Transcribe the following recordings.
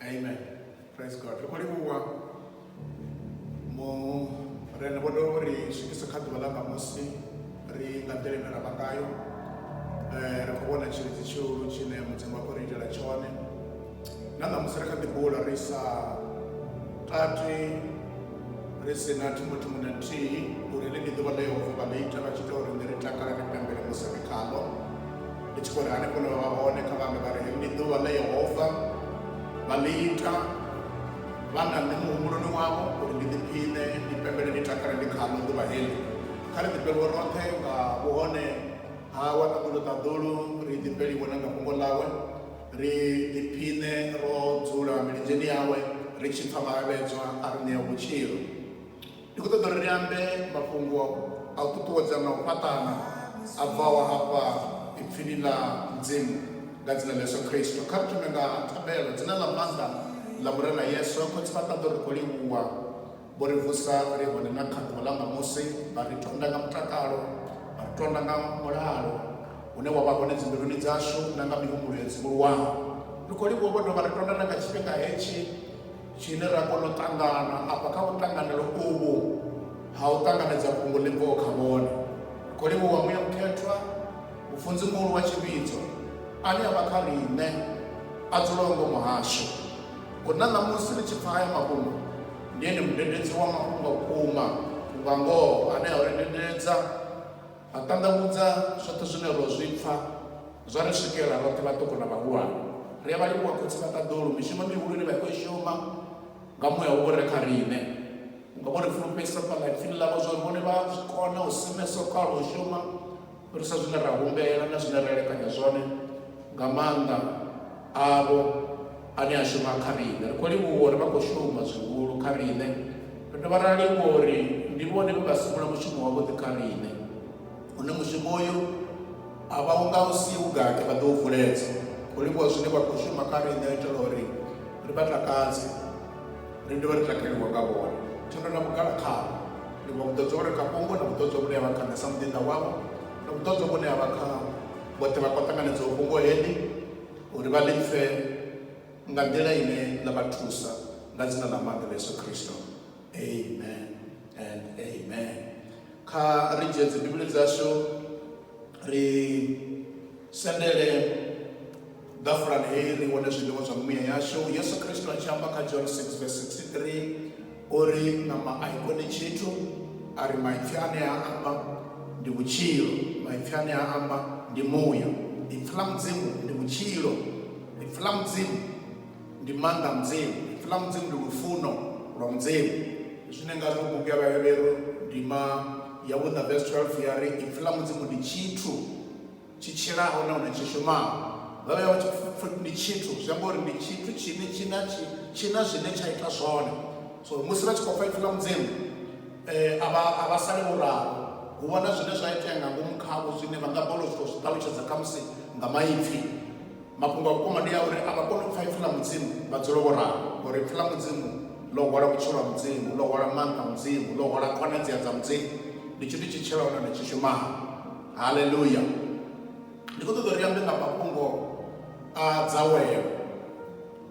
Amen. Praise God. Rikoliwa mo rena bodo ri shikisa khadi balanga musi ri ngandele na rabangayo rekubona chiri chichuru chine mutsengo wako rijela chone nanga musareka ndibula risa tati risina timuti munati urele ndiduba leyo vubaleita vachitori ndiritakala nipembele musemikalo ichikore hane kuno wabone kavame varehe ndiduba leyo hofa baleita vana nemuhumuloni wavo uri ndidipine ndipembele nditakala ndikhalo nduva heli khale ndipelwo rothe nga vuhone hawa tadulo tadulu ri dipeliwe nanga fungo lawe ri dipine ro dzula milijeni yawe ri chipfa maavedzwa ari neyo vutshilo ndikutodo ri ambe mafhungo a u tutuwedza na u fhaṱana a bvaho hafha ipfini ḽa mudzimu nga dzina ḽa Yesu Kristo. Kha ri thome nga thabelo dzina ḽa maanḓa ḽa murena Yesu khotsi vha ṱaḓo ri khou livhuwa vho ri vusa ri hone na kha ḓuvha ḽa nga musi vha ri tonda nga mutakalo vha ri tonda nga mulalo une wa vha hone dzimbiluni dzashu na nga mihumbulo yo dzivhuluwaho. Ri khou livhuwa vho dovha ri tonda na nga tshifhinga hetshi tshine ra kona u ṱangana afha kha vhuṱanganelo uvhu ha u ṱanganedza fhungo ḽi bvaho kha vhone. Ri khou livhuwa muya mukhethwa Vhafunzi muhulu wa tshivhidzo ane a vha kha riṋe a dzulaho ngomu hashu uri na ṋamusi ri tshi pfa haya mafhungo ndi ene mudededzi wa mafhungo vhukuma nga ngoho ane a ri dededza a ṱanḓavhudza zwoṱhe zwine ro zwi pfa zwa ri swikela roṱhe vhaṱuku na vhahulwane. Ri a vha livhuwa khotsi vha ṱaḓulu mishumo mihulu ine vha i khou shuma nga muya uvho re kha riṋe nga vho ri fulufhedzisa fhaḽa ipfini ḽavho zwa uri vhone vha zwi kona u simesa u khala u shuma fhirisa zwine ra humbela na zwine ra elekanya zwone nga maanḓa avho ane a shuma kha riṋe. Ri khou livhuwa uri vha khou shuma zwihulu kha riṋe ri dovha ra livhuwa uri ndi vhone vhe vha simula mushumo wavhuḓi kha riṋe une mushumo uyu a vha unga u si ugake vha ḓo u vuledza. Khou livhuwa zwine vha khou shuma kha riṋe itela uri ri vha takadze ri dovhe ri takaliwa nga vhone thendo na vhugala khavho livhuwa vhuḓodzo vhu re kha fhungo na vhuḓodzo vhune ha vha kha nesa muḓinḓa wavho na vhuḓodzo vhune ha vha kha vhoṱhe vha khou ṱanganedzaho fhungo heḽi uri vha ḽi pfe nga nḓila ine ḽa vha thusa nga dzina ḽa maanḓa ḽa Yesu Kristo. Amen and amen. Kha ri dzhie dzi bibuli dzashu ri sendele ḓafulani heyi ri wane zwiḽiwa zwa miya yashu. Yesu Kristo a tshi amba kha John 6:63 uri ṋama a i koni tshithu a ri maipfi ane a amba ndi vhutshilo, maipfi ane a amba ndi muya. Ipfhi ḽa mudzimu ndi vhutshilo, ipfhi ḽa mudzimu ndi maanḓa mudzimu, ipfhi ḽa mudzimu ndi lufuno lwa mudzimu. Zwine ngazwo bugu ya vhavheveru ndima ya vhuṋa verse 12 ya ri ipfhi ḽa mudzimu ndi tshithu tshi tshilaho nahone tshi shumaho. Vhavha vha tshi ndi tshithu zwi amba uri ndi tshithu tshine tshina zwine tsha ita zwone. So musi vha tshi khou pfa ipfhi ḽa mudzimu a vha sali vho ralo hu vhona zwine zwa itea nga ngomu khavho zwine vha nga balelwa u zwi ṱalutshedza khamusi nga maipfhi. Mafhungo a vhukuma ndi a uri a vha koni u pfa ipfhi ḽa mudzimu vha dzule vho ralo ngori ipfhi ḽa mudzimu ḽo hwala vhutshilo ha mudzimu, ḽo hwala maanḓa mudzimu, ḽo hwala khonadzea dza mudzimu. Ndi tshithu tshi tshilaho nahone tshi shumaho. Haleluya. Ndi khou ṱoḓa uri ambe nga mafhungo a dzawelo,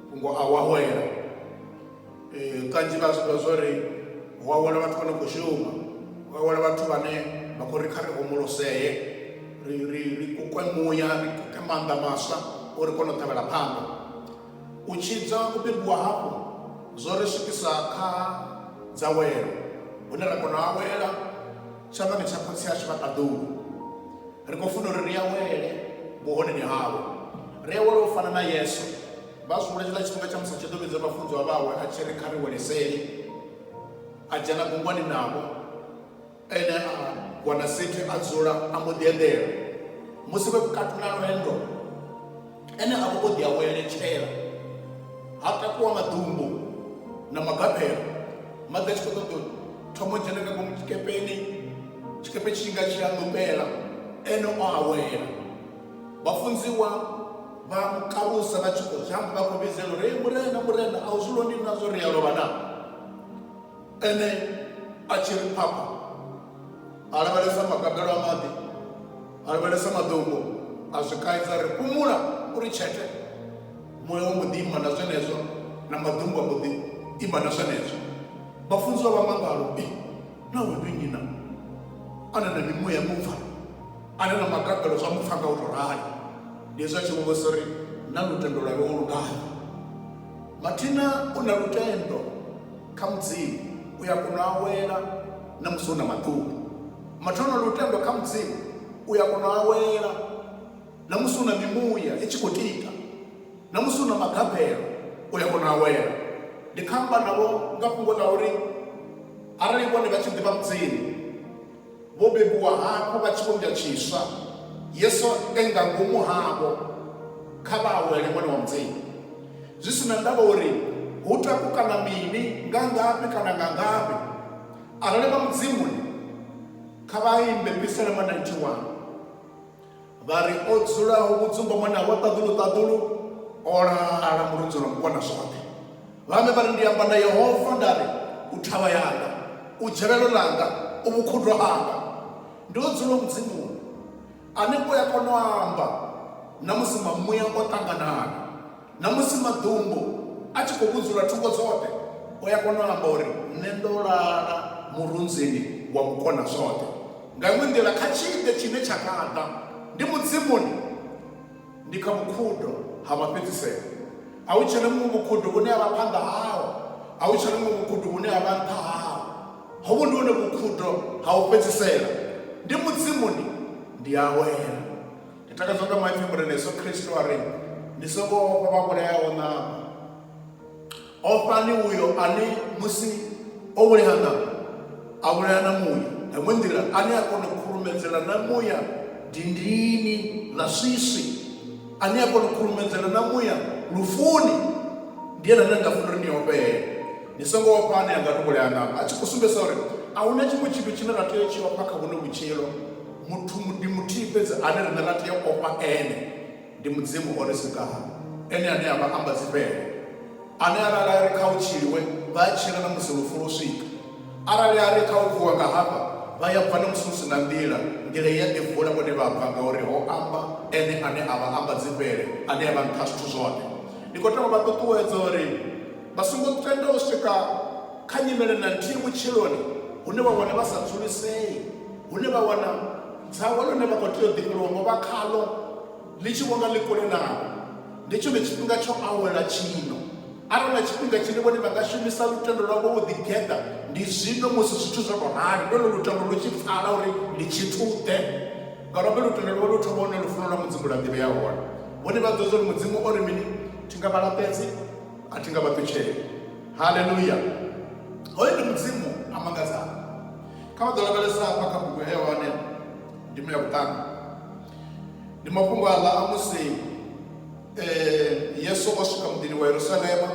fhungo a wawela. Kanzhi vha zwivha zwori hu awela vhathu vha no khou shuma, hu awela vhathu vhane vha khou ri kha ri homuluseye ri kukwe muya ri kuke maanḓa maswa uri kone u ṱhavhela phanḓa. U tshidza u bebiwa hafhu zwo ri swikisa kha dzawelo hune ra kona u awela tshanḓani tsha khotsi yashu vha ṱaḓulu. Ri khou funa uri ri awele vhuhoneni havho, ri awele u fana na Yesu. Vha zwi humbula tshiḽa tshifhinga tsha musi a tshi ḓo vhidza vhafunziwa vhawe a tshi ri kha ri weleseli a dzhena gungwani navho ene a wana sithi a dzula a mbo ḓi eḓela. Musi vhe vhukati na lwendo ene a vha o ḓi aweletshela ha takuwa maḓumbu na magabelo maḓi a tshi khou ṱoḓa thoma u dzhena nga ngomu tshikepeni, tshikepe tshi nga tshi a ṋupela ene o awela. Vhafunziwa vha mukalusa vha tshi khou zhamba vha khou vhidzela uri murena a u zwi loni nazwo ri a lovha na. Ene a tshi ri phapha a lavhelesa magabelo a maḓi, a lavhelesa maḓumbu, a zwi kaidza ri fhumula uri tshete muya wa mbo ḓi ima na zwenezwo na maḓumbu a mbo ḓi ima na zwenezwo. Vhafunzi vha mangalo na we ndo nyina ana na mimuya mubva ana na magabelo zwa mupfa nga u to rali. Ndi hezwo tshi muvhuso ri na lutendo lwawe wo lungana. Mathina u na lutendo kha mudzimu u ya kona awela na musi u na maḓumbu. Mathina lutendo kha mudzimu u ya kona awela na musi u na mimuya i tshi khou tika, na musi u na magabelo u ya kona awela. Ndi khamba navho nga fhungo ḽa uri arali vhone vha tshi ḓivha mudzimu, vho bebiwa hafho vha tshivhonga tshiswa, Yesu enga ngomu havho kha vha awele ṅwana wa mudzimu. Zwi sina ndavha uri hu takukana mini nga ngafhi kana nga ngafhi. Arali vha mudzimuni kha vha imbe Psalm 91 vha ri o dzulaho vhudzumba ṅwana wa ṱaḓulu o lala mulunzi no mukona zwoṱhe. Vhame vha ri ndi amba na Yehova nda ri u thavha yanga, u dzhelelo langa, u vhukhudro hanga. Ndi o dzula mudzimuni ane u ya kona u amba na musi mamuya o ṱanganana, na musi maḓumbu a tshi khou vhudzula thungo dzoṱhe, u ya kona u amba uri nṋe ndo lala murunzini wa mukona zwoṱhe. Nga iṅwe nḓila kha tshiḓe tshine tsha kada ndi mudzimuni, ndi kha vhukhudo ha mafhedziselo. A hu tshena muṅwe vhukhudo vhune ha vha phanḓa hawo, a hu tshena muṅwe vhukhudo vhune ha vha nṱha hawo. Hovhu ndi hone vhukhudo ha u fhedzisela. Ndi mudzimuni ndi awela. Ndi takadzwa nga maipfi muri Yesu Kristo a ri ndi songo ofha vha vhulayaho ṋama. Ofha ni uyo ane musi o vhulaya ṋama a vhulaya na muya. Nga iṅwe nḓila ane a kona u khurumedzela na muya dindini ḽa swiswi, ane a kona u khurumedzela na muya lufuni. Ndi ene ane nga funa uri ni ofhele. Ni songo ofha ane anga to vhulaya ṋama. A tshi khou sumbedza uri a hu na tshiṅwe tshithu tshine ra tea u tshi ofha kha vhuno vhutshilo. Muthu ndi muthihi fhedzi ane riṋe ra tea u ofha ene, ndi mudzimu o ri sikaho, ene ane a vha amba dzifhele, ane arali a ri kha u tshiliwe vha a tshila na musi lufu lwo swika. Arali a ri kha u vuwa nga hafha vha ya bva na musi hu si na nḓila ya ḓivula vhone vha bva ngauri ho amba ene ane a vha amba dzifhele, ane a vha nṱha zwithu zwoṱhe. Ndi khou tama vha ṱuṱuwedza uri vha songo tenda u swika kha nyimele na nthihi vhutshiloni hune vha wana vha sa dzulisei, hune vha wana dzawe ḽone vha khou tea u ḓifheliwa ngo vha khaḽo ḽi tshi vhonga ḽi kule navho. Ndi tshone tshifhinga tsho awela tshino. Arali na tshifhinga tshine vhone vha nga shumisa lutendo lwavho vho ḓigeḓa, ndi zwino musi zwithu zwa tou rali, lwone lutendo lu tshi pfala uri ndi tshithuḓe. Ngauri vhe lutendo lwavho lu thoma hone lufuno lwa mudzimu lwa ḓivhe ya hone. Vhone vha ḓo zwa uri mudzimu o ri mini, thi nga vha laṱedzi, a thi nga vha ṱutsheli. Haleluya. Hoyu ndi mudzimu a mangadzaho. Kha vha ḓo lavhelesa hafha kha bugu ya Yohane ndimo ya vhuṱanu. Ndi mafhungo aḽa a musi Yesu o swika muḓini wa Yerusalema,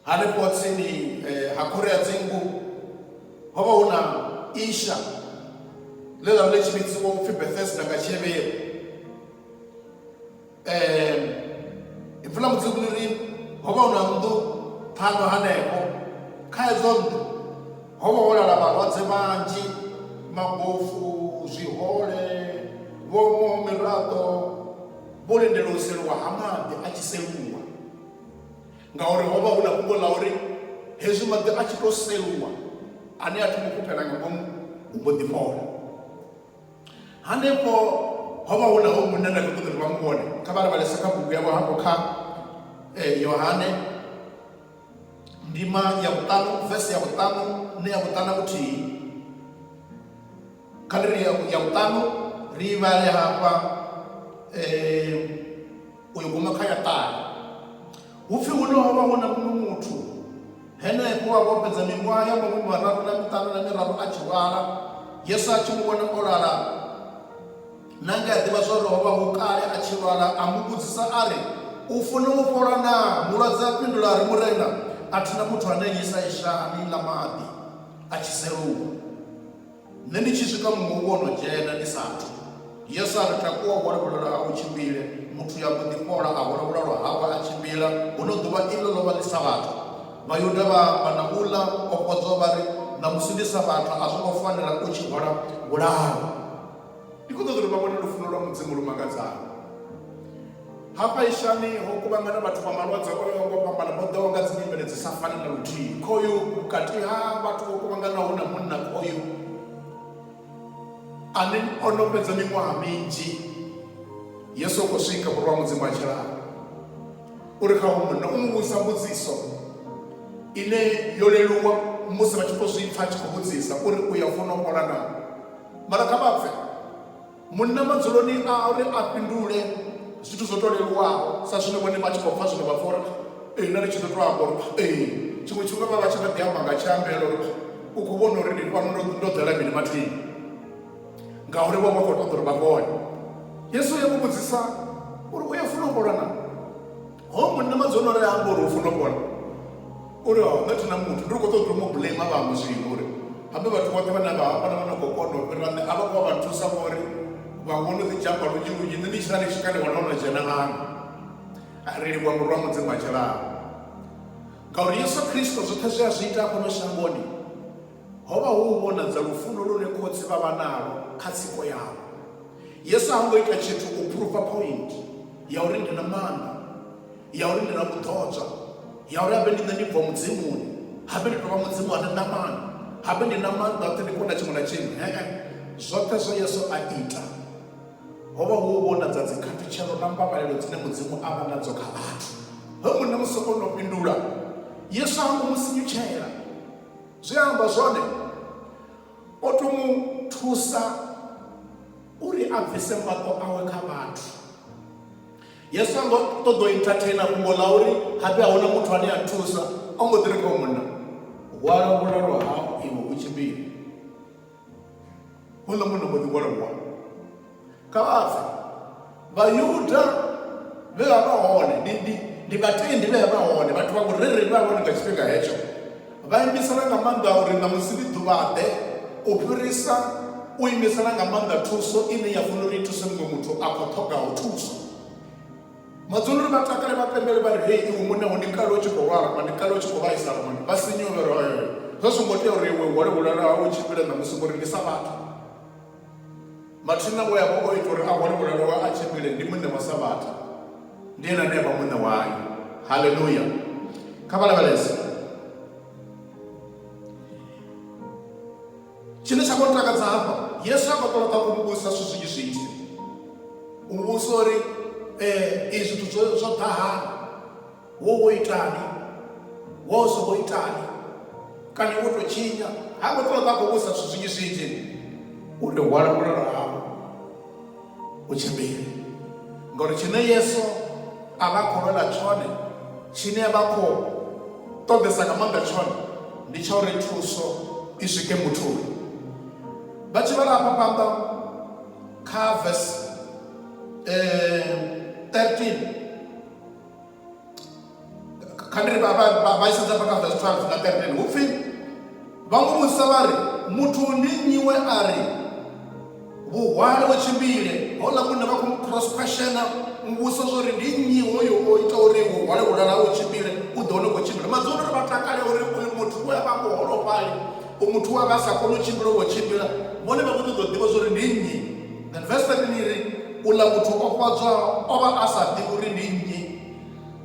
hanefho tsini ha khoro ya dzingu ho vha hu na isha ḽe ḽa vha ḽi tshi vhidziwa upfhi Bethesda nga Tshivhiri. Ipfhi ḽa mudzimu ḽi ri ho vha hu na nnḓu ṱhanu hanefho. Kha edzo nnḓu ho vha ho lala vhalwadze vhanzhi, mabofu, zwihole, vho miraḓo, vho lindela u seliwa ha maḓi a tshi seluwa. Ngauri ho vha hu na fhungo ḽa uri hezwi maḓi a tshi tou seluwa, ane a thoma u fhufhela nga ngomu hu mbo ḓi fhola. Hanefho ho vha hu na hoyu munna nda khou ṱoḓa uri vha mu vhone. Kha vha lavhelesa kha bugu yavho hafho kha Yohane ndima ya vhuṱanu, vesi ya vhuṱanu ne ya vhuṱanu vhuthihi. Kha ri ya vhuṱanu ri vhale hafha uyo guma kha ya ṱahe. Hupfi hune ho vha hu na muṅwe muthu henefho a vho fhedza miṅwaha ya maṅwe mararu na miṱanu na miraru a tshi lwala. Yesu a tshi mu vhona o lala, na nga a ḓivha zwa uri ho vha hu kale a tshi lwala, a mu vhudzisa a ri, u funa u fhola na? Mulwadze a fhindula a ri, murena, a thi na muthu ane nyisa ishani ḽa maḓi a tshi seluwa. Nṋe ndi tshi swika muṅwe wo no dzhena ndi sathu. Yesu a ri, takuwa vhulavhulela ha u tshimbile. Muthu ya mbo ḓi fhola a vhulavhulela hawe a tshimbila. Huno ḓuvha iḽo ḽo vha ḽi Sabatha. Vhayuda vha amba na uḽa o fhodzwa vha ri, ṋamusi ndi Sabatha, a zwo ngo fanela u tshi hwala vhulalo. Ndi khou ṱoḓa uri vha vhone lufuno lwa mudzimu lu mangadzaho. hafha ishani ho kuvhangana vhathu vha malwadze o yaho ngo fhambana vho ḓaho nga dzi nyimele dzi sa fani na luthihi. Khoyu vhukati ha vhathu vho kuvhanganaho na munna khoyu ane o no fhedza miṅwaha minzhi, Yesu khou swika vhurwa mudzimu wa tshilala uri kha uyu munna u mu vhudzisa mbudziso ine yo leluwa musi vha tshi khou zwi pfha tshi khou vhudzisa uri u ya funa u fhola na. Mara kha vha pfhe munna madzuloni a uri a fhindule zwithu zwo to leluwaho sa zwine vhone vha tshi khou pfha zwino vha pfha uri na ri tshi ḓo to amba uri tshiṅwe tshifhinga vha tshi nga ḓi amba nga tshiambelo uri u khou vhona uri ndi fhano ndo ḓela mini mathini ngauri vho vha khou ṱoḓa uri vha vhone. Yesu ya mu vhudzisa uri u ya funa u fhola na. Ho munna madzuloni uri amba uri u funa u fhola uri nṋe thina muthu ndi khou ṱoḓa u mu blame vhaṅwe zwino uri habe vhathu vhoṱhe vhane vha hafha na khou kona u fhira nṋe a vha khou vha thusa ngori vha vhona dzi jamba lunzhi lunzhi nṋe ndi tshi rali tshikale wana ono dzhena ngani ri livhuwa murwa mudzimu wa tshilala ngauri Yesu Kristo zwoṱhe zwe a zwi ita fhano shangoni ho vha hu u vhona dza lufuno lune khotsi vha vha nalo kha tsiko yavho. Yesu ha ngo ita tshithu u proofa point ya uri ndi na maanḓa, ya uri ndi na vhuḓodzwa, ya uri habe ndi nṋe ndi bva mudzimuni, habe ndi tovha mudzimu ane na maanḓa, habe ndi na maanḓa oṱhe ndi kona tshiṅwe na tshiṅwe. Zwoṱhe zwo Yesu a ita ho vha hu u vhona dza dzikhathutshelo na mbavhalelo dzine mudzimu a vha nadzo kha vhathu. Ho munna musi o no fhindula Yesu ha ngo mu sinyutshela, zwi amba zwone o to mu thusa uri a bvise maṱo awe kha vhathu. Yesu a ngo ṱoḓa u entertaina fhungo ḽa uri habe a huna muthu ane a thusa, o mbo ḓi ri kha munna hwala vhulalo hau iwe u tshimbile. Houḽa munna mbo ḓi hwala vhulalo kha vhapfe vhayuda vhe vha vha hone ndi vhatendi vhe vha hone, vhathu vha vhurereli vha hone nga tshifhinga hetsho vha imisana nga maanḓa uri ṋamusi ndi ḓuvhaḓe u fhirisa u imisana nga maanḓa thuso ine ya funa uri i thuse muṅwe muthu a khou ṱhogaho thuso. Madzulu uri vha takale vha pembele vha ri hei iwe muneho ndi kale u tshi khou lwala ma ndi kale u tshi khou vhaisala mani vha si nyovero zwo songo tea uri iwe hwale vhulalo hau u tshimbile ṋamusi ngori ndi sa vhathu. Mathina vho yavho o ita uri a hwale vhulalo wa a tshimbile ndi muṋe wa Sabata, ndi ene ane a vha muṋe wayo. Haleluya, kha vha lavhelese tshine tsha khou takadza hafha. Yesu a khou ṱoḓa u muvhudzisa zwithu zwinzhi zwinzhi, u muvhudzisa uri zwithu zwo ḓa hani, wo itani, wo songo itani, kana wo to tshinya. Ha ngo ṱoḓa khou vhudzisa zwithu zwinzhi zwinzhi uri hwala vhulalo hau u tshimbile, ngauri tshine Yesu a vha khou lwela tshone, tshine a vha khou ṱoḓesa nga maanḓa tshone ndi tsha uri thuso i swike muthuni. Vha tshi vhala hafha phanḓa kha verse 13 kha ndi vha isedza kha verse 12 na 13 hupfi vha mu vhudzisa vha ri muthu ndi nnyi we a ri vhuhwale vhu tshimbile. Houḽa munna vha khou cross questiona muvhuso zwori ndi nnyi hoyo o ita uri vhuhwale vhulalo u tshimbile u ḓo wana u khou tshimbila. Madzulu uri vha takale uri uyu muthu we a vha muholefhali, u muthu we a vha sa koni u tshimbila u tshimbila, vhone vha khou ṱoḓa u ḓivha zwori ndi nnyi. Then verse 13 iri uḽa muthu o fhadzwaho o vha a sa ḓivhi uri ndi nnyi,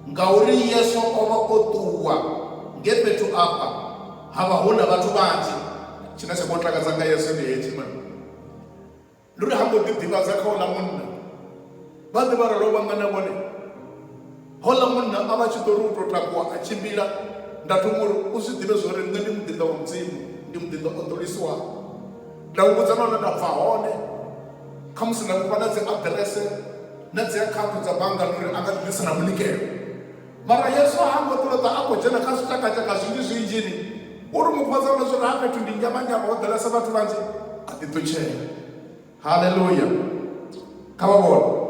ngauri Yesu o vha o ṱuwa nge fhethu afha ha vha hu na vhathu vhanzhi. Tshine tsha khou takadza nga Yesu ndi hetshi mani, ndi uri ha mbo ḓi ḓivhadza kha uḽa munna. Vha ḓi vha ralo vhangana vhone houḽa munna a vha tshi ḓo ri u tou takuwa a tshimbila. Nda thoma uri u zwi ḓivhe zwori nṋe ndi muḓinḓa wa mudzimu, ndi muḓinḓa o ḓolisiwaho. Nda u vhudza nahone nda bva hone kha musi nda mufha na dzi aḓirese na dzi akhaunthu dza banngani uri a nga ḓisa na munikelo. Mara Yesu ha ngo ṱoḓa a khou dzhena kha zwiṱakatshaka zwinzhi zwinzhini uri mufhadza uri zwori ha fhethu ndi nyamanyaman ho ḓalesa vhathu vhanzhi a ḓi ṱutshela. Haleluya, kha vha vhone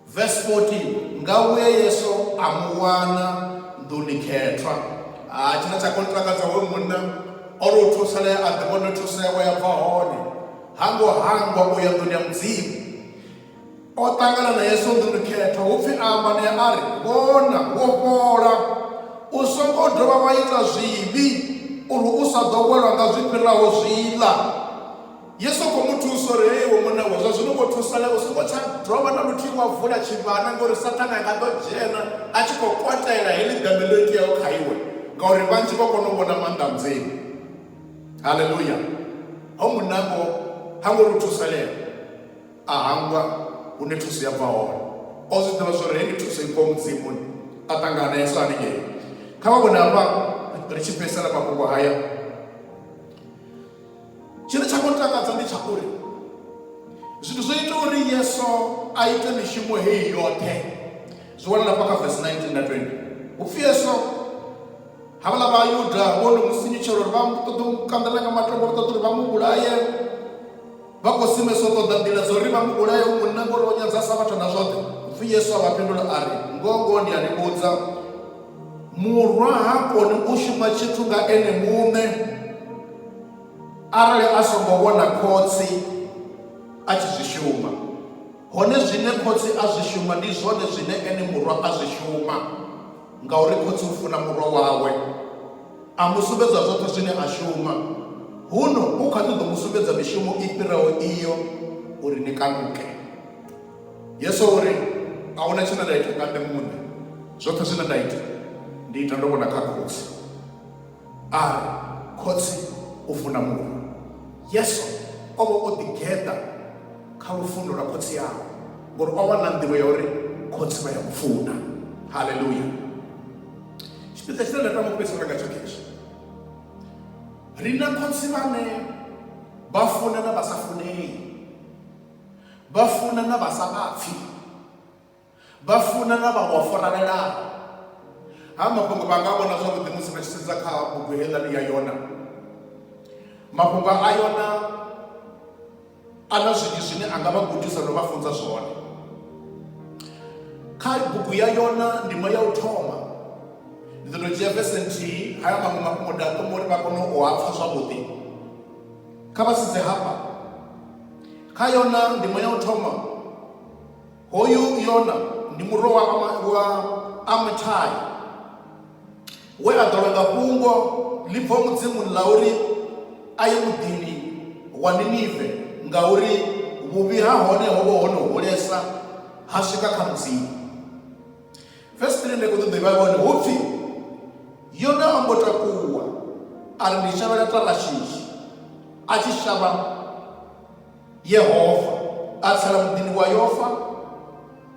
verse 14 nga vhuya Yesu a mu wana nḓuni khethwa. Tshine tsha khou takadza hoyu munna o ri u thusalea a ḓi vhona thuso yawe ya bva hone, ha ngo hangwa u ya nḓuni ya mudzimu. O ṱangana na Yesu nḓuni khethwa hupfi a amba naye a ri vhona wo fhola, u songo dovha wa ita zwivhi uri u sa ḓo welwa nga zwi fhiraho zwiḽa. Yesu khou mu thusa uri hei iwe munna wa zwa zwino thusale u songo tsha dovha na luthihi wa vula tshivhana ngori Saṱhane a nga ḓo dzhena a tshi khou kwatela heḽi dambe ḽo iteaho kha iwe ngauri vhanzhi vha kona u vhona maanḓa Mudzimu. Haleluya. Ho munango ha ngo ri thusalela a hangwa hune thuso ya bva hone. O zwi ḓivha zwori heyi thuso i bva Mudzimuni a ṱangana yeso haningei. Kha vha vhone hafha ri tshi fhedzisela mafhungo haya, tshine tsha khou takadza ndi tsha uri zwithu zwo ita uri Yesu a ite mishumo heyi yoṱhe zwi wanala hafha kha verse 19 na 20. Hupfi Yesu havhala vha Yuda vho no musinyutshela uri vha ṱoḓa u kanḓela nga matombo, vha ṱoḓa uri vha mu vhulaye, vha khou simesa u ṱoḓa nḓila dzo uri vha mu vhulaye u munna ngori o nyadza Sabatha na zwoṱhe. Hupfi Yesu a vha fhindula a ri, ngoho ndi a ni vhudza, murwa ha koni u shuma tshithu nga ene muṋe arali a songo vhona khotsi a tshi zwi shuma. Hone zwine khotsi a zwi shuma ndi zwone zwine ene murwa a zwi shuma, ngauri khotsi u funa murwa wawe, a mu sumbedza zwoṱhe zwine a shuma. Huno u kha ṱoḓa mu sumbedza mishumo i fhiraho iyo uri ni kanuke. Yesu uri a huna tshine nda ita nga nṋe muṋe, zwoṱhe zwine nda ita ndi ita ndo vhona kha khotsi. Ari khotsi u funa murwa. Yesu o vha o ḓigeḓa kha lufuno lwa khotsi yawe ngori o vha na nḓivho ya uri khotsi vha ya mu funa. Haleluya. Tshipiḓa tshine nda tama u fhedzisela ngatsho khezwi, ri na khotsi vhane vha funa na vha sa funei, vha funa na vha sa vhapfi, vha funa na vha waforalelaho. Ha mafhungo vha nga vhona zwavhuḓi musi vha tshi sedza kha bugu heiḽani ya Yona. Mafhungo a Yona a na zwinzhi zwine a nga vha gudisa no vha funza zwone. Kha bugu ya Yona ndima ya u thoma ndi ḓo dzhia vese nthihi, haya maṅwe mafhungo nda thoma uri vha kone u a pfha zwavhuḓi. Kha vha sedze hafha kha Yona ndima ya u thoma, hoyu Yona ndi murwa wa Amitai we a ḓola fhungo ḽi bva Mudzimuni ḽa uri a ye muḓini wa Ninive ngauri vhuvhi ha hone ho vha ho no hulesa ha swika kha Mudzimu. Verse 3 ndi khou ṱoḓa i vha hone hupfi Yona a mbo takuwa a ri ndi shavhela Talashishi a tshi shavha Yehova, a tsela muḓini wa Yofa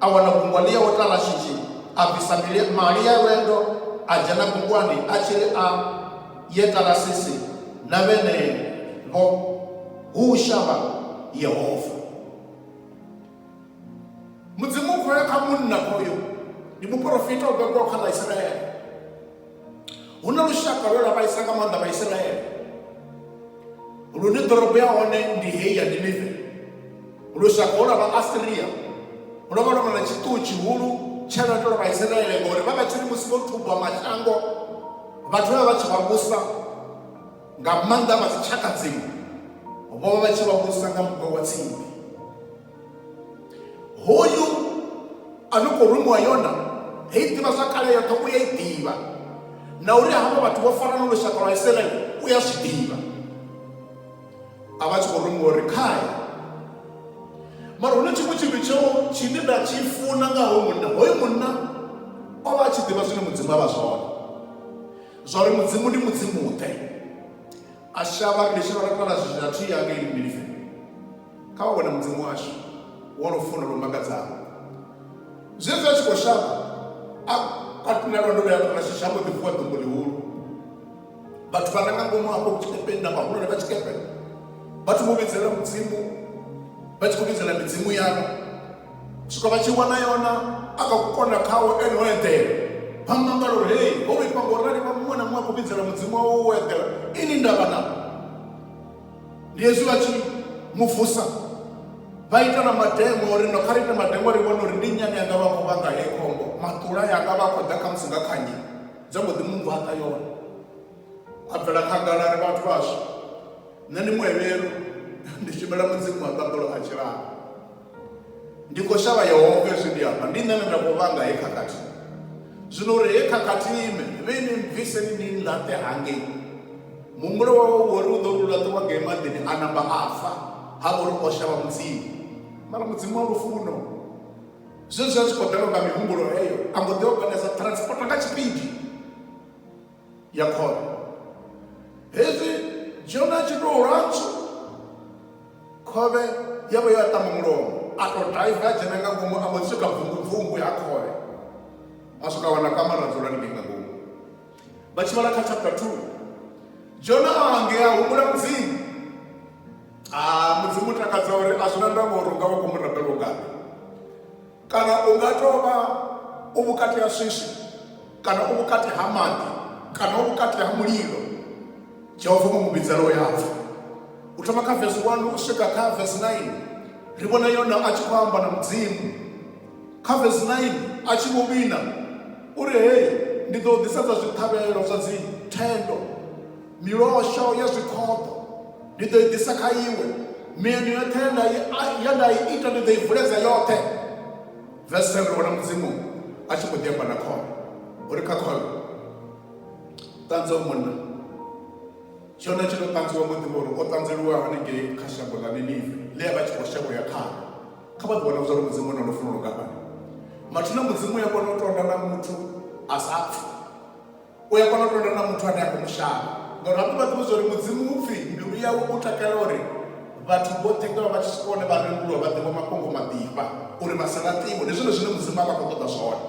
a wana gungwa ḽi yaho Talashishi, a bvisa mali ya lwendo a dzhena gungwani a tshi ri a ye Talashishi na vhenevho hu u shavha Yehova. Mudzimu u khou ya kha munna hoyo ndi muprofita u bebwaho kha ḽa Israele. Hu na lushaka lwe lwa vhaisa nga maanḓa Vhaisraele lune ḓorobo ya hone ndi heyi ya Ninive. Lushaka hula vha Asiria lo vha lwa na tshiṱuhu tshihulu tsha lwa Vhaisraele ngori vha vha tshiri musi vho thubwa mashango vhathu vha tshi vha vhusa nga maanḓa vha dzi tshaka dziṅwe, vho vha tshi vha vhusa nga mugwe wa tsini. Hoyu a no khou rumiwa Yona hei ḓivha zwa kale yoṱhe u ya i ḓivha, na uri havho vhathu vho fana na lushaka lwa Israele u ya zwi ḓivha. A vha tshi khou rumiwa uri khaya mara hune tshiṅwe tshithu tsheo tshine nda tshi funa nga hoyu munna o vha a tshi ḓivha zwine Mudzimu a vha zwone, zwa uri Mudzimu ndi Mudzimu ḓe a shavha ri shavha ra kala zwithu zwa thiya ngei Ninive. Kha vha vhone Mudzimu washu wo lufuno lu mangadzaho. Zwezwi a tshi khou shavha a katula lwendo ya Talashishi mbo ḓi vuwa ḓumbu ḽihulu. Vhathu vha nga ngomu hafho tshikepeni na vhahulwane vha tshikepe vhathu vho vhidzela Mudzimu, vha tshi khou vhidzela midzimu yavho. Swika vha tshi wana Yona a kha kukona khawo ene o eḓela, vha mangala uri hei ho vhifha ngorali vha muṅwe na muṅwe a khou vhidzela Mudzimu wawe wo eḓela, ini ndavha navho. Ndi hezwi vha tshi mu vusa vha ita na mademo uri no kha ri ite mademo ri vhona uri ndi nyani yanga vha khou vhanga heyi khombo, maṱula yanga vha khou ḓa kha musi nga khanyi dza mbo ḓi mungwaṱa Yona. A bvela khagala ri vhathu vhashu nṋe ndi muhevhelu ndi shumela Mudzimu wa ṱaḓolo a tshilala, ndi khou shavha Yehova hezwi ndi amba ndi nṋe nda khou vhanga he khakhathi. Zwino uri he khakhathi ime vhe ni bvise ni laṱe hangei, muhumbulo wawe wori u ḓo laṱiwa ngei maḓini a namba a fa ha vha uri o shavha Mudzimu. mara mudzimu wa lufuno zwezwo zwi khou ḓelwa nga mihumbulo heyo a mbo ḓi organiza transport nga tshipidi ya khole. Hezwi Jona tshi tou lwatshu khovhe ya vha yo a ṱama mulomo a tou drive a dzhena nga ngomu a mbo ḓi swika bvungubvungu ya khole a swika wana kamara dzula haningei nga ngomu. Vha tshi vhala kha chapter 2 Jona a hangea humbula mudzimu mudzimu takadza uri a zwina ndavha uri unga vha khou murabelo ngavhi kana u nga tou vha u vhukati ha swiswi kana u vhukati ha maḓi kana u vhukati ha mulilo. Jehova mu vhidzela yapfa u thoma kha verse 1 u swika kha verse 9 ri vhona Yona a tshi khou amba na mudzimu. Kha verse 9 a tshi vho vhina uri hei ndi ḓo ḓisedza zwithavhelo zwa dzi thendo milosho ya zwikhoḓo ndi ḓo i ḓisa kha iwe mieno yoṱhe ya nda i ita ndi ḓo i vuledza yoṱhe. Verse 7 ri vhona mudzimu a tshi khou ḓi amba na khole uri kha khole ṱanzwa munna. Jona tshi tou ṱanzwiwa mudzimu uri o ṱanzeliwa haningei kha shango ḽa Ninive ḽe vha tshi khou shango ya kale. Kha vha ḓi vhona zwa uri mudzimu na lufuno lungafhani. Mathina mudzimu ya kona u tonda na muthu a sa pfhi u ya kona u tonda na muthu ane a khou mushaka ngauri ha ḓivha ḓivha zwa uri mudzimu upfhi mbilu yawe u takalela uri vhathu vhoṱhe nga vha tshi swika hone vha renguliwa vha ḓivha mafhungo maḓivha uri vha sa laṱiwe. Ndi zwone zwine mudzimu a vha khou ṱoḓa zwone.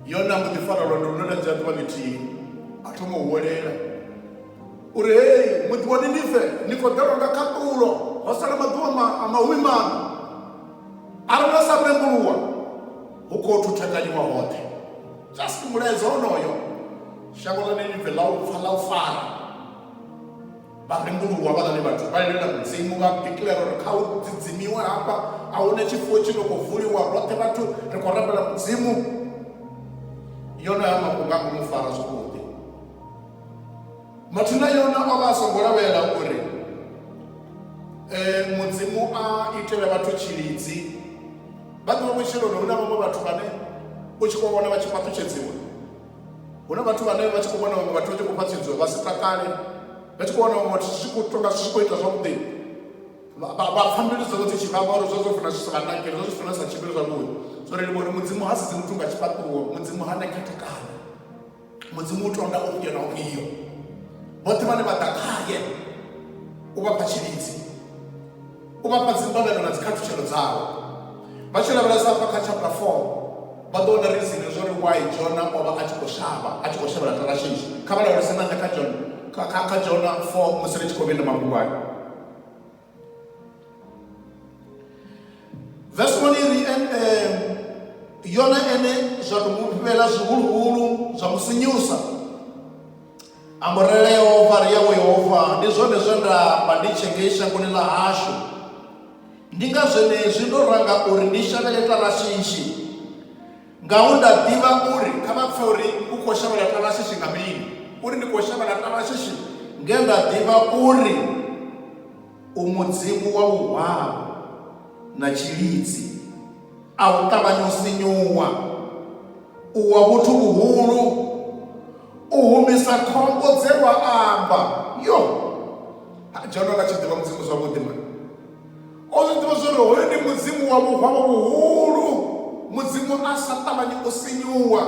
Yona mbo ḓi fara lwendo lune lwa dzhia ḓuvha ḽithihi a thoma u huwelela uri hei muḓi wa Ninive ni khou ḓelwa nga khaṱulo ho sala maḓuvha a mahumi-maṋa arali na sa rembuluwa hu khou thuthakanyiwa hoṱhe. Just mulaedza honoyo shango ḽa Ninive ḽa u pfa ḽa u fara vha rembuluwa vhaḽani vhathu vha lilela mudzimu vha declare uri kha u dzidzimiwe hafha a huna tshifuwo tshi no khou vuliwa roṱhe vhathu ri khou rambela mudzimu. Yona ya mafhungo a khou mu fara zwavhuḓi. Mathina Yona o vha a songo lavhelela uri mudzimu a itele vhathu tshilidzi. Vha ḓivha vhutshiloni hu na vhaṅwe vhathu vhane u tshi khou vhona vha tshi fhaṱutshedziwa. Hu na vhathu vhane vha tshi khou vhona vhaṅwe vhathu vha tshi khou fhaṱutshedziwa vha si takale. Vha tshi khou vhona vhaṅwe vhathu zwi tshi khou tonga zwi tshi khou ita zwavhuḓi vha pfha mbilu dzavho dzi tshi vhavha uri zwo funa zwi sa vha nakeli zwo zwi funa sa tshimbili zwavhuḓi. So ri livha uri mudzimu ha sedzi muthu nga tshifhaṱuwo mudzimu ha na khethekanyo. Mudzimu u tonga ufhio na ufhio vhoṱhe vhane vha ḓa khaye u vha fha tshilidzi u vha fha dzimbavhelo na dzikhathutshelo dzavho. Vha tshi lavhelesa hafha kha chapter 4 vha ḓo wana reason zwa uri why Jona o vha a tshi khou shavha a tshi khou shavhela Tarshishi. Kha vha lavhelese na nṋe kha Jona 4 musi ri tshi khou vhenda mafhungo ayo. Verse 1 iri Yona ene zwa tou mu fhivhela zwihuluhulu zwa mu sinyusa amborele Yehova ri yawe Yehova ndi zwone zwe nda amba ndi tshi ngei shangoni ḽa hashu. Ndi nga zwenezwi ndo ranga uri ndi shavhele Tarshishi ngaho nda ḓivha uri kha vha pfhe uri u khou shavhela Tarshishi nga mini uri ndi khou shavhela Tarshishi nge nda ḓivha uri u mudzimu wa vhuhwavhu na tshilidzi a u ṱavhanya u sinyuwa u wa vhuthu vhuhulu u humisa khombo dze wa amba. Yo Jona nga tshi ḓivha mudzimu zwavhuḓi mani o zwi ḓivha zwori hoyo ndi mudzimu wa vhuhwavhu vhuhulu mudzimu a sa ṱavhanyi u sinyuwa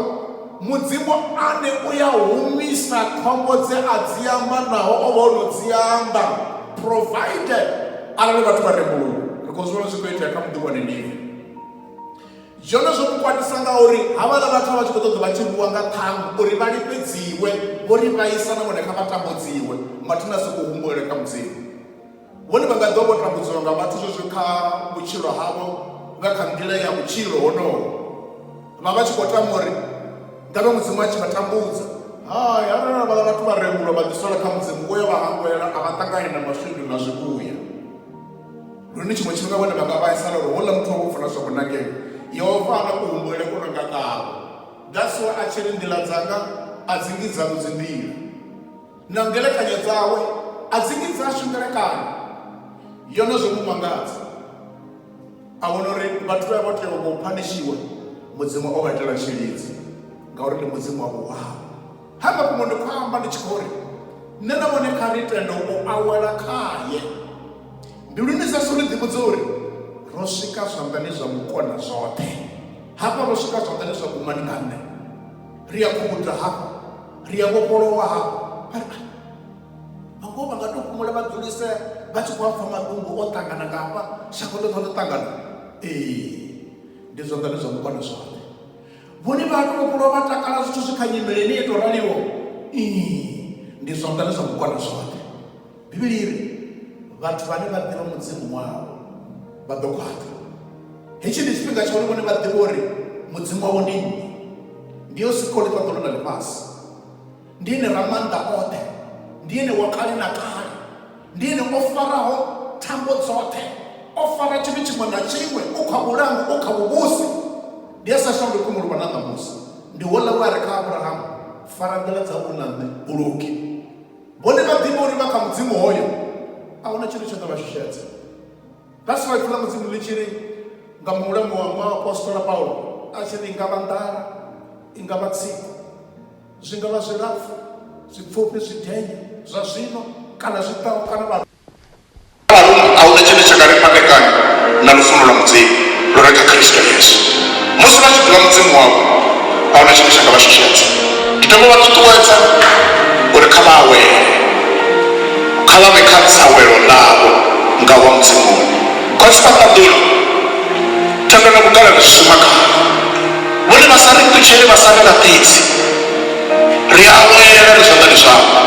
mudzimu ane u ya humisa khombo dze a dzi amba naho o vha o no dzi amba provided arali vhathu vha rembuluwa. Ri khou zwivhona zwi khou itea kha muḓi wa Ninive. Jona zwo mu kwatisa nga uri havhaḽa vhathu vha tshi khou ṱoḓa vha tshi vhuwa nga ṱhangu uri vha lifhedziwe vho ri vhaisa na vhone kha vha tambudziwe. Mathina a sokou humbulele kha mudzimu vhone vha nga ḓo vho tambudziwa nga vhathu zwezwo kha vhutshilo havho nga kha nḓila ya vhutshilo honoho vha vha tshi khou tama uri ngavhe mudzimu a tshi vha tambudza. Hai arali havhaḽa vhathu vha rembulwa vha ḓisola kha mudzimu vho ya vha hangwela a vha ṱangani na maswindu na zwivhuya. Lune tshiṅwe tshifhinga vhone vha nga vhaisala uri houḽa muthu wa vho funa zwa vhunakelo Yehova ana kuhumbulele ku no nga kavho. That's why a tshi ri nḓila dzanga a dzi ngi dzawe dzi nḓila na ngelekanyo dzawe a dzi ngi dzashu ngelekanyo. Yona zwo mu mangadza a vhona uri vhathu vha vho tea u phanishiwa mudzimu o vha itela tshilidzi ngauri ndi mudzimu wa vhuhwavhu. Hanga kumwe ndi khou amba ndi tshi khou ri nṋe na vhone kha ri tende u awela khaye Mbiluni dzashu ri ḓivhudza uri ro swika zwanḓani zwa mukona zwoṱhe. Hafha ro swika zwanḓani zwa kumani nga nṋe, ri ya khouta hafha, ri ya vhofholowa hafha. Vhango vha nga to kumula vha dzulise vha tshi khou pfha maḓungu o ṱangana nga hafha, shango ḽoṱhe ḽo ṱangana. Ndi zwanḓani zwa mukona zwoṱhe. Vhone vha to vhofholowa vha takala zwithu zwi kha nyimele ine to raliho. Ndi zwanḓani zwa mukona zwoṱhe. Bivhili iri vhathu vhane vha ḓivha mudzimu wavho vha ḓo khwaṱha. Hetshi ndi tshifhinga tsha uri vhone vha ḓivha uri mudzimu wavho ndi nnyi. Ndi yo siko ḽifhaṱo na ḽifhasi, ndi ene ramannḓa oṱhe, ndi ene wa kale na kale, ndi ene o faraho thambo dzoṱhe, o fara tshithu tshiṅwe na tshiṅwe, u kha vhulangi, u kha vhuvhusi. Ndi a sa shanduki muluvha na ṋamusi, ndi hoḽa we a re kha Abrahamu, fara nḓila dzau na nṋe uluki. Vhone vha ḓivha uri vha kha mudzimu hoyo a huna tshithu tsho ḓo vha shushedza. That's why fula mudzimu ḽi tshiri nga mulambo wa apostola Paulo a tshiri i nga vha nḓala, i nga vha tsiko, zwi nga vha zwilapfu, zwipfufhi, zwidenye zwa zwino kana zwiṱaho kana vha a huna tshithu tsha nga ri fhandekanya na lufuno lwa mudzimu lu re kha Kristo Yesu. Musi vha tshi ḓivha mudzimu wavho a huna tshithu tsha nga vha shushedza. Ndi dovha vha ṱuṱuwedza uri kha vha awele, kha vha vhe kha dzawelo ḽavho nga wa mudzimuni. Kwa tshifhaṱaḓulu thendo na vhukale ri shuma khavho. Vhone vha sa ri ṱutshele, vha sa ri laṱidzi, ri awela ri zwanḓani zwavho.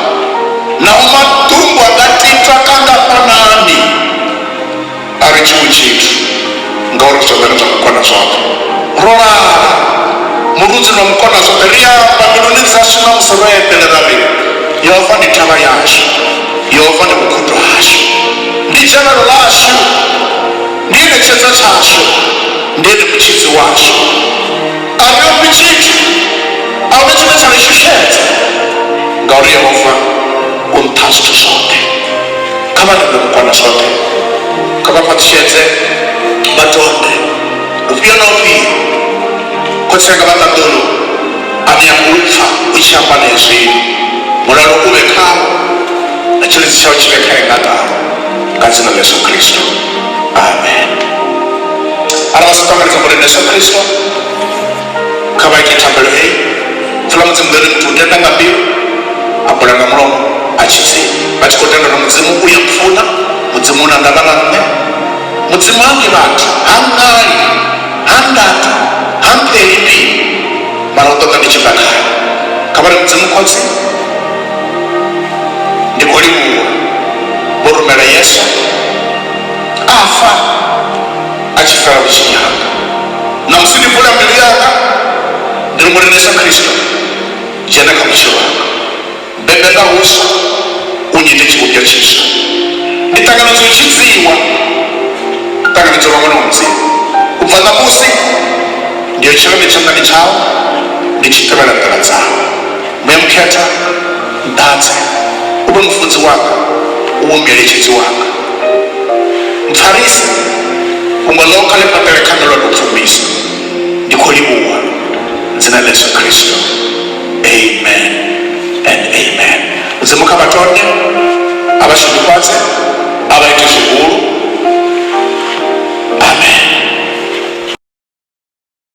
Naho maḓungu a nga tita kanga fanani a ri tshiṅwe tshithu ngauri zwanḓani zwa mukona zwoṱhe. Ro lala murudzi lwa mukona zwoṱhe, ri amba mbiluni dzashu na musi ro eḓelela ri Yehova ndi thavha yashu, Yehova ndi vhukhudo hashu, ndi dzanelo ḽashu, ndi ṋetshedzo tshashu, ndi ene mutshidzi washu. A ri ofhi tshithu, a huna tshine tsha ri shushedza ngauri Yehova u nṱha zwithu zwoṱhe. Kha vha ḓivhe mukona zwoṱhe, kha vha khwaṱhisedze vha tonde ufhio na ufhio. Khotsi nga vhaṱaḓulu ane ya khou pfha u tshi amba na hezwino, mulalo u vhe khavho na tshilidzi tshawe tshi vhe khae nga ṱavha nga dzina ḽa Yesu Kristo, amen. Arali vha sa ṱanganedza mulini Yesu Kristo, kha vha ite thambelo heyi. Fula mudzimu ḽi ri muthu u tenda nga mbilu, a bula nga mulomo, a tshi dzima. Vha tshi khou tenda uri mudzimu u ya mpfuna, mudzimu u na ndavha na nṋe. Mudzimu ha ngi vhathu, ha ngali, ha ndata, ha mpfheli mbilu, mara u ṱoḓa ndi tshi bva khayo. Kha vha ri mudzimu khotsi, ndi khou livhuwa vho rumela Yesu a fa a tshi fela vhutshini hanga. Na musi ndi vula mbilu yanga ndi ri mulini Yesu Kristo, dzhena kha vhutshilo hanga, bebe nga huswa, u nyite tshivhumbeo tshiswa. Ndi ṱanganedza u tshidziwa, ṱanganedza lwa ṅwana wa mudzimu. U bva ṋamusi ndi yo tshila tshanḓani tshawe, ndi tshi tevhela nḓila dzawe. Memukhetha nḓadze, u vhe mufunzi wanga, u vhe mueletshedzi wanga, mpfarisi unga ḽo kha ḽifhaṱele khanga lwa tou pfumisa. Ndi khou livhuwa dzina ḽa Yesu Kristo, amen and amen. Mudzimu kha vha tonde, a vha shudufhadze, a vha ite zwihulu.